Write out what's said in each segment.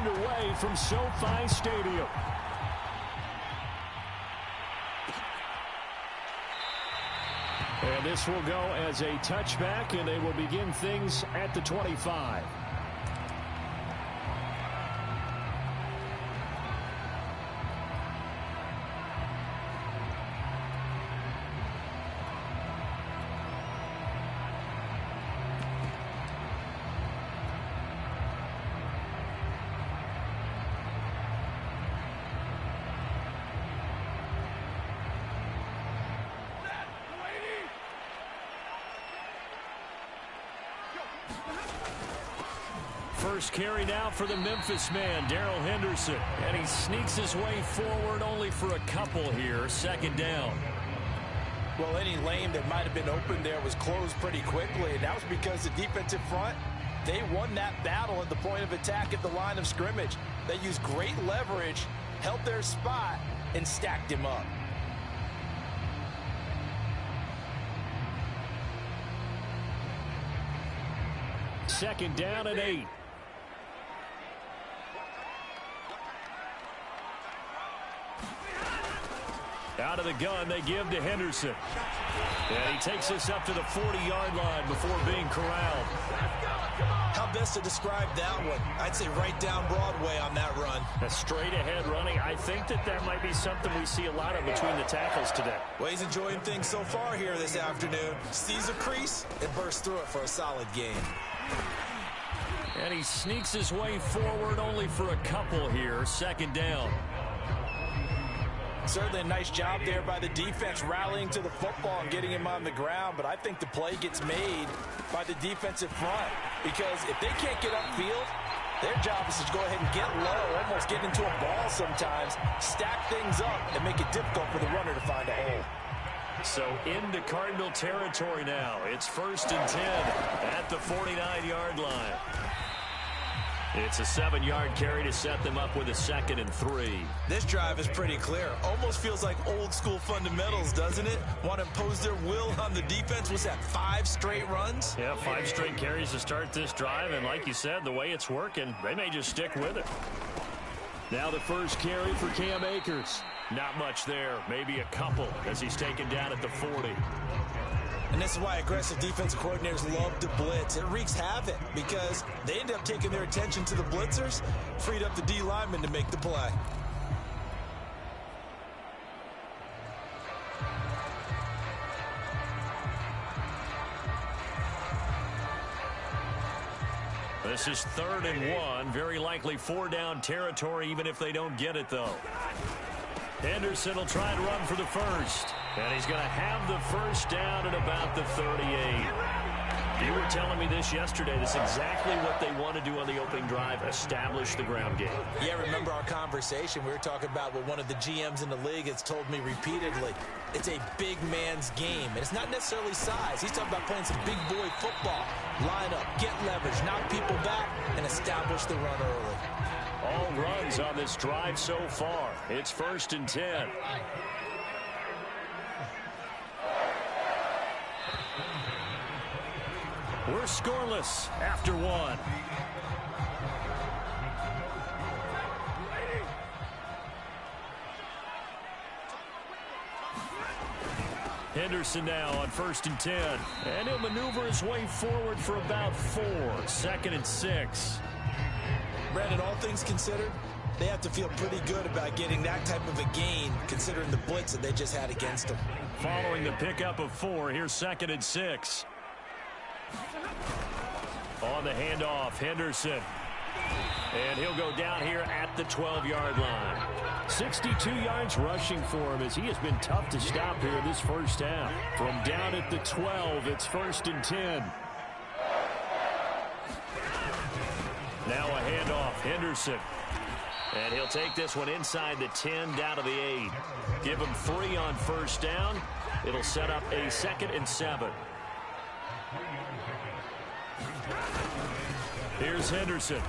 underway from SoFi Stadium. And this will go as a touchback, and they will begin things at the 25. First carry now for the Memphis man, Darrell Henderson. And he sneaks his way forward only for a couple here. Second down. Well, any lane that might have been open there was closed pretty quickly, and that was because the defensive front, they won that battle at the point of attack at the line of scrimmage. They used great leverage, held their spot, and stacked him up. Second down and 8. Out of the gun, they give to Henderson. And he takes us up to the 40-yard line before being corralled. How best to describe that one? I'd say right down Broadway on that run. A straight-ahead running. I think that might be something we see a lot of between the tackles today. Well, he's enjoying things so far here this afternoon. Sees a crease and bursts through it for a solid gain. And he sneaks his way forward only for a couple here. Second down. Certainly a nice job there by the defense rallying to the football and getting him on the ground, but I think the play gets made by the defensive front because if they can't get upfield, their job is to go ahead and get low, almost get into a ball sometimes, stack things up, and make it difficult for the runner to find a hole. So into Cardinal territory now. It's 1st and 10 at the 49-yard line. It's a 7-yard carry to set them up with a 2nd and 3. This drive is pretty clear. Almost feels like old school fundamentals, doesn't it? Want to impose their will on the defense. Was that 5 straight runs? Yeah, 5 straight carries to start this drive. And like you said, the way it's working, they may just stick with it. Now the first carry for Cam Akers. Not much there. Maybe a couple as he's taken down at the 40. And this is why aggressive defensive coordinators love to blitz. It wreaks havoc because they end up taking their attention to the blitzers, freed up the D lineman to make the play. This is 3rd and 1. Very likely 4-down territory even if they don't get it, though. Henderson will try and run for the first. And he's going to have the first down at about the 38. You were telling me this yesterday. This is exactly what they want to do on the opening drive, establish the ground game. Yeah, remember our conversation. We were talking about what one of the GMs in the league has told me repeatedly. It's a big man's game. And it's not necessarily size. He's talking about playing some big boy football. Line up, get leverage, knock people back, and establish the run early. All runs on this drive so far. It's 1st and 10. We're scoreless after 1. Henderson now on 1st and 10. And he'll maneuver his way forward for about 4. 2nd and 6. Brandon, all things considered, they have to feel pretty good about getting that type of a gain considering the blitz that they just had against them. Following the pickup of 4, here's 2nd and 6. On the handoff, Henderson. And he'll go down here at the 12-yard line. 62 yards rushing for him as he has been tough to stop here this first half. From down at the 12, it's 1st and 10. Now a handoff, Henderson. And he'll take this one inside the 10 down to the 8. Give him 3 on first down. It'll set up a 2nd and 7. Here's Henderson.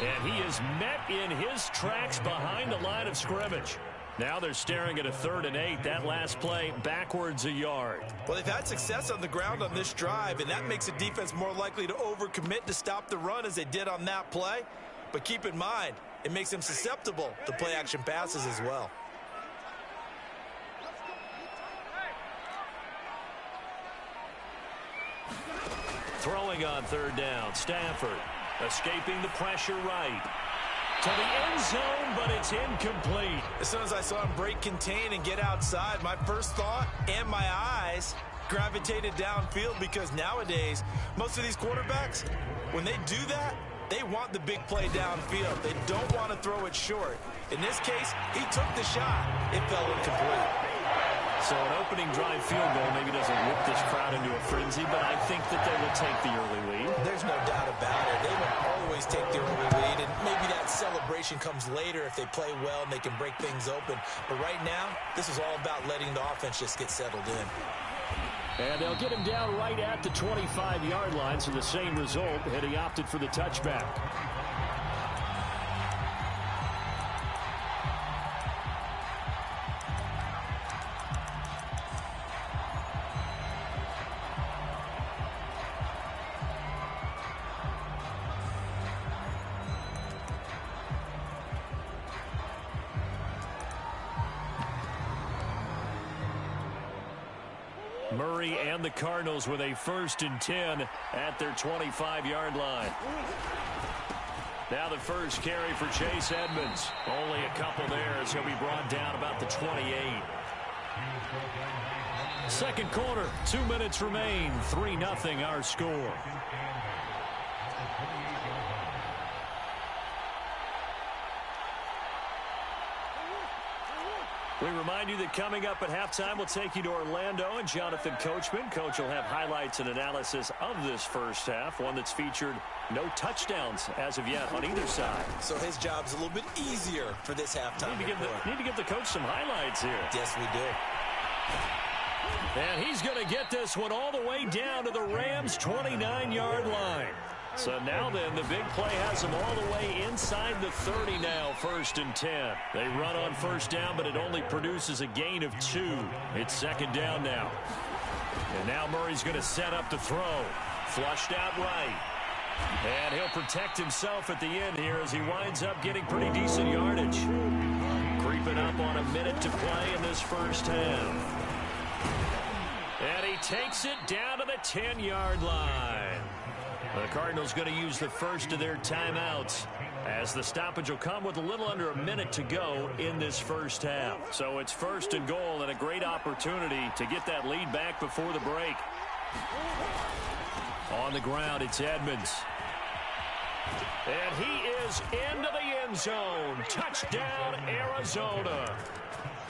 And he is met in his tracks behind the line of scrimmage. Now they're staring at a 3rd and 8. That last play backwards a yard. Well, they've had success on the ground on this drive, and that makes the defense more likely to overcommit to stop the run as they did on that play. But keep in mind, it makes him susceptible to play-action passes as well. Throwing on third down, Stafford escaping the pressure right to the end zone, but it's incomplete. As soon as I saw him break contain and get outside, my first thought and my eyes gravitated downfield, because nowadays, most of these quarterbacks, when they do that, they want the big play downfield. They don't want to throw it short. In this case, he took the shot. It fell incomplete. So an opening drive field goal maybe doesn't whip this crowd into a frenzy, but I think that they will take the early lead. There's no doubt about it. They will always take the early lead, and maybe that celebration comes later if they play well and they can break things open. But right now, this is all about letting the offense just get settled in. And they'll get him down right at the 25-yard line, so the same result, and he opted for the touchback. Murray and the Cardinals with a 1st and 10 at their 25-yard line. Now the first carry for Chase Edmonds. Only a couple there as he'll be brought down about the 28. Second quarter, 2 minutes remain. 3-0 our score. We remind you that coming up at halftime, we'll take you to Orlando and Jonathan Coachman. Coach will have highlights and analysis of this first half, one that's featured no touchdowns as of yet on either side. So his job's a little bit easier for this halftime. Need to give the coach some highlights here. Yes, we do. And he's going to get this one all the way down to the Rams' 29-yard line. So now then, the big play has them all the way inside the 30 now, 1st and 10. They run on first down, but it only produces a gain of 2. It's 2nd down now. And now Murray's going to set up the throw. Flushed out right. And he'll protect himself at the end here as he winds up getting pretty decent yardage. Creeping up on a minute to play in this first half. And he takes it down to the 10-yard line. The Cardinals going to use the first of their timeouts, as the stoppage will come with a little under a minute to go in this first half. So it's 1st and goal, and a great opportunity to get that lead back before the break. On the ground, it's Edmonds. And he is into the end zone. Touchdown, Arizona.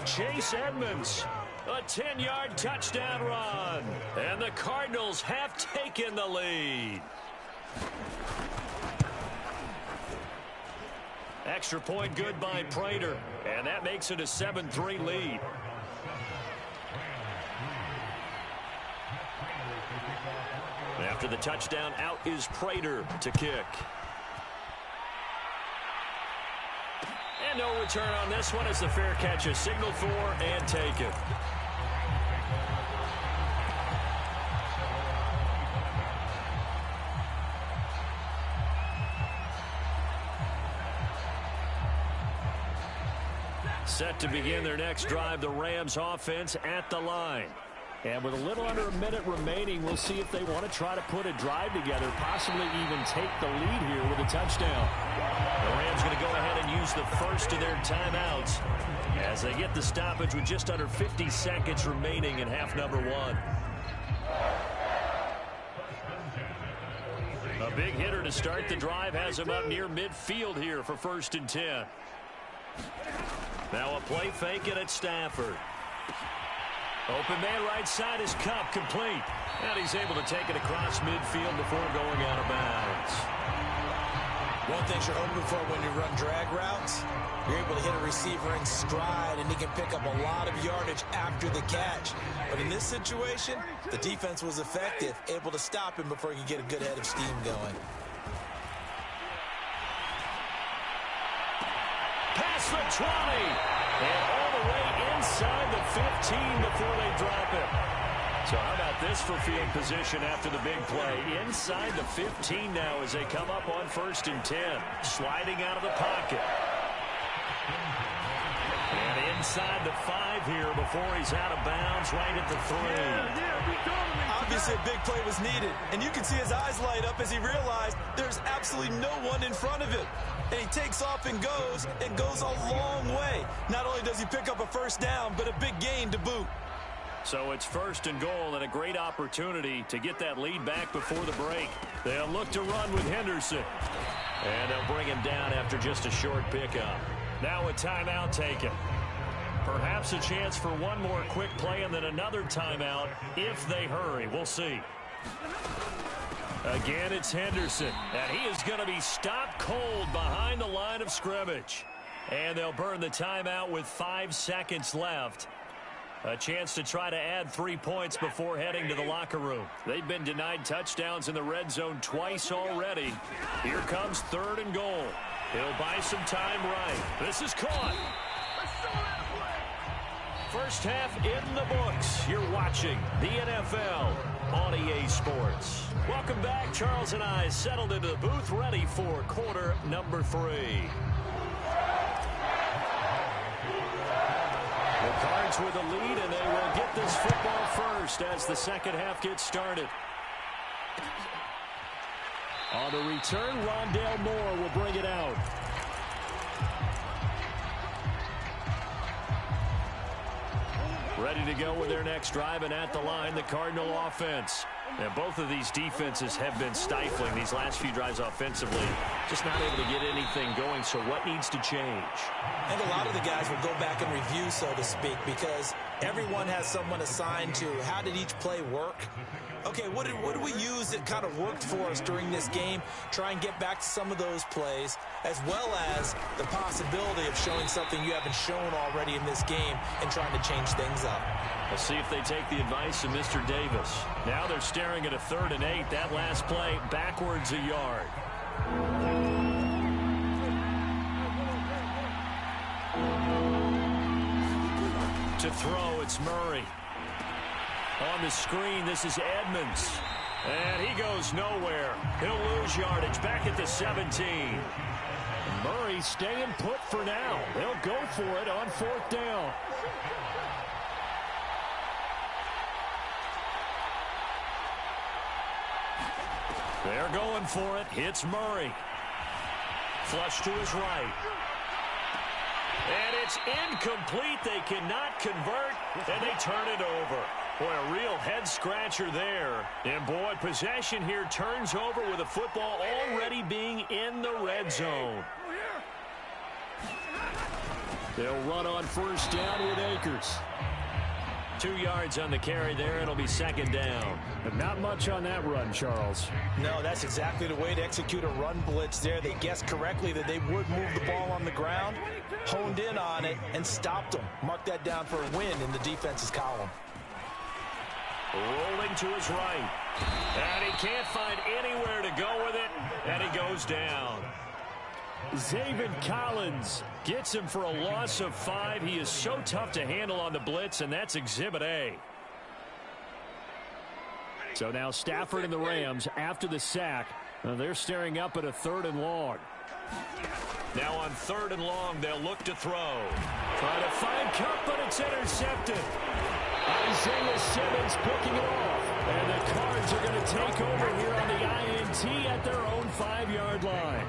Chase Edmonds. A 10-yard touchdown run. And the Cardinals have taken the lead. Extra point good by Prater. And that makes it a 7-3 lead. After the touchdown, out is Prater to kick. And no return on this one as the fair catch is signaled for and taken. Set to begin their next drive, the Rams offense at the line. And with a little under a minute remaining, we'll see if they want to try to put a drive together, possibly even take the lead here with a touchdown. The Rams going to go ahead and use the first of their timeouts as they get the stoppage with just under 50 seconds remaining in half number 1. A big hitter to start the drive has him up near midfield here for 1st and 10. Now a play fake, and it's Stafford. Open man right side is Cup, complete. And he's able to take it across midfield before going out of bounds. One thing you're hoping for when you run drag routes, you're able to hit a receiver in stride, and he can pick up a lot of yardage after the catch. But in this situation, the defense was effective, able to stop him before he could get a good head of steam going. Past the 20, and all the way inside the 15 before they drop it. So how about this for field position after the big play? Inside the 15 now as they come up on 1st and 10. Sliding out of the pocket. And inside the 5 here before he's out of bounds right at the 3. Obviously, a big play was needed, and you can see his eyes light up as he realized there's absolutely no one in front of him. And he takes off and goes a long way. Not only does he pick up a first down, but a big gain to boot. So it's 1st and goal and a great opportunity to get that lead back before the break. They'll look to run with Henderson. And they'll bring him down after just a short pickup. Now a timeout taken. Perhaps a chance for one more quick play and then another timeout if they hurry. We'll see. Again, it's Henderson. And he is going to be stopped cold behind the line of scrimmage. And they'll burn the timeout with 5 seconds left. A chance to try to add 3 points before heading to the locker room. They've been denied touchdowns in the red zone twice already. Here comes 3rd and goal. He'll buy some time right. This is caught. First half in the books. You're watching the NFL on EA Sports. Welcome back. Charles and I settled into the booth ready for quarter number 3. The Cards with the lead, and they will get this football first as the second half gets started. On the return, Rondale Moore will bring it out. Ready to go with their next drive, and at the line, the Cardinal offense. And both of these defenses have been stifling these last few drives offensively. Just not able to get anything going, so what needs to change? I think a lot of the guys will go back and review, so to speak, because everyone has someone assigned to how did each play work. Okay, what did we use that kind of worked for us during this game? Try and get back to some of those plays, as well as the possibility of showing something you haven't shown already in this game and trying to change things up. Let's see if they take the advice of Mr. Davis. Now they're staring at a 3rd and 8. That last play, backwards a yard. To throw, it's Murray. On the screen, this is Edmonds. And he goes nowhere. He'll lose yardage back at the 17. Murray staying put for now. They'll go for it on 4th down. They're going for it. It's Murray. Flush to his right. And it's incomplete. They cannot convert, and they turn it over. Boy, a real head-scratcher there. And, boy, possession here turns over with the football already being in the red zone. They'll run on 1st down with Akers. 2 yards on the carry there. It'll be 2nd down. But not much on that run, Charles. No, that's exactly the way to execute a run blitz there. They guessed correctly that they would move the ball on the ground, honed in on it, and stopped them. Mark that down for a win in the defense's column. Rolling to his right. And he can't find anywhere to go with it, and he goes down. Zaven Collins gets him for a loss of 5. He is so tough to handle on the blitz, and that's Exhibit A. So now Stafford and the Rams, after the sack, they're staring up at a 3rd and long. Now on 3rd and long, they'll look to throw. Try to find Cup, but it's intercepted. Isaiah Simmons picking it off. And the Cards are going to take over here on the INT at their own 5-yard line.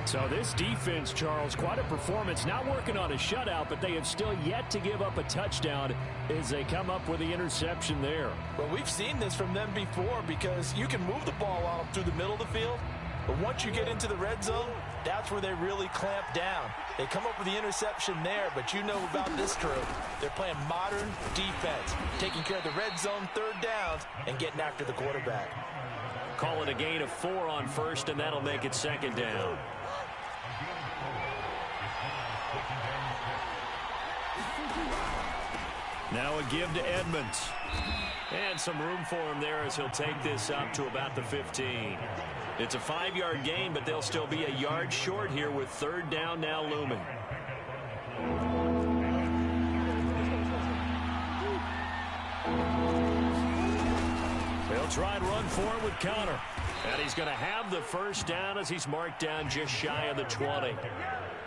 So this defense, Charles, quite a performance. Not working on a shutout, but they have still yet to give up a touchdown as they come up with the interception there. Well, we've seen this from them before because you can move the ball on them through the middle of the field, but once you get into the red zone, that's where they really clamp down. They come up with the interception there, but you know about this crew. They're playing modern defense, taking care of the red zone 3rd downs and getting after the quarterback. Call it a gain of 4 on 1st, and that'll make it 2nd down. Now a give to Edmonds. And some room for him there as he'll take this up to about the 15. It's a 5-yard gain, but they'll still be a yard short here with 3rd down now looming. They'll try and run for it with Connor. And he's going to have the first down as he's marked down just shy of the 20.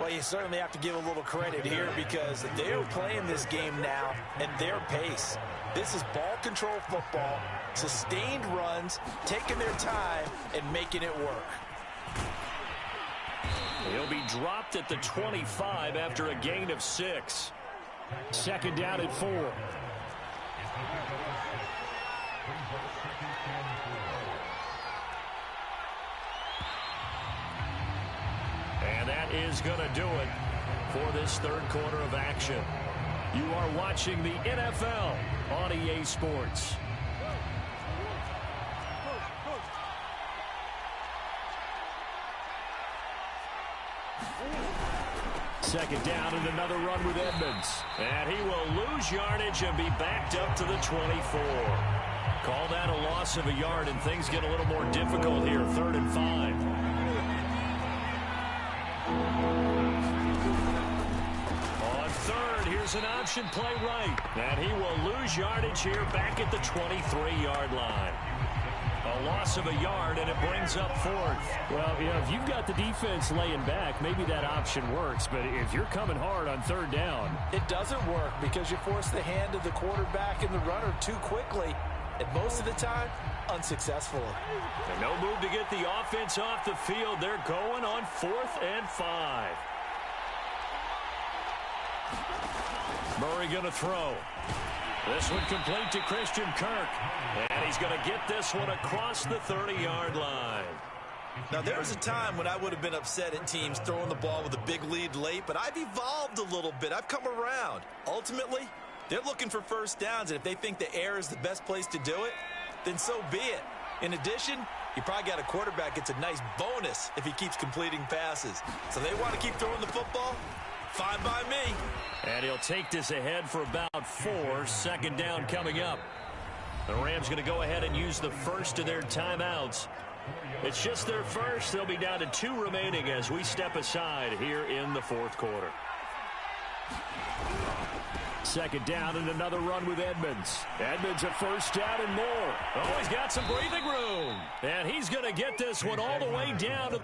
Well, you certainly have to give a little credit here because they're playing this game now at their pace. This is ball control football, sustained runs, taking their time, and making it work. He'll be dropped at the 25 after a gain of 6. Second down at 4. And that is going to do it for this third quarter of action. You are watching the NFL on EA Sports. Second down and another run with Edmonds. And he will lose yardage and be backed up to the 24. Call that a loss of a yard, and things get a little more difficult here. 3rd and 5. On third, here's an option play right. And he will lose yardage here back at the 23-yard line. A loss of a yard, and it brings up 4th. Well, you know, if you've got the defense laying back, maybe that option works. But if you're coming hard on 3rd down, it doesn't work because you force the hand of the quarterback and the runner too quickly. And most of the time, unsuccessfully. And no move to get the offense off the field. They're going on 4th and 5. Murray going to throw. This one complete to Christian Kirk. And he's going to get this one across the 30-yard line. Now, there was a time when I would have been upset at teams throwing the ball with a big lead late, but I've evolved a little bit. I've come around. Ultimately, they're looking for first downs, and if they think the air is the best place to do it, then so be it. In addition, you probably got a quarterback gets a nice bonus if he keeps completing passes. So they want to keep throwing the football? Fine by me. And he'll take this ahead for about 4. Second down coming up. The Rams going to go ahead and use the first of their timeouts. It's just their first. They'll be down to 2 remaining as we step aside here in the 4th quarter. Second down and another run with Edmonds. Edmonds a first down and more. Oh, he's got some breathing room. And he's going to get this one all the way down to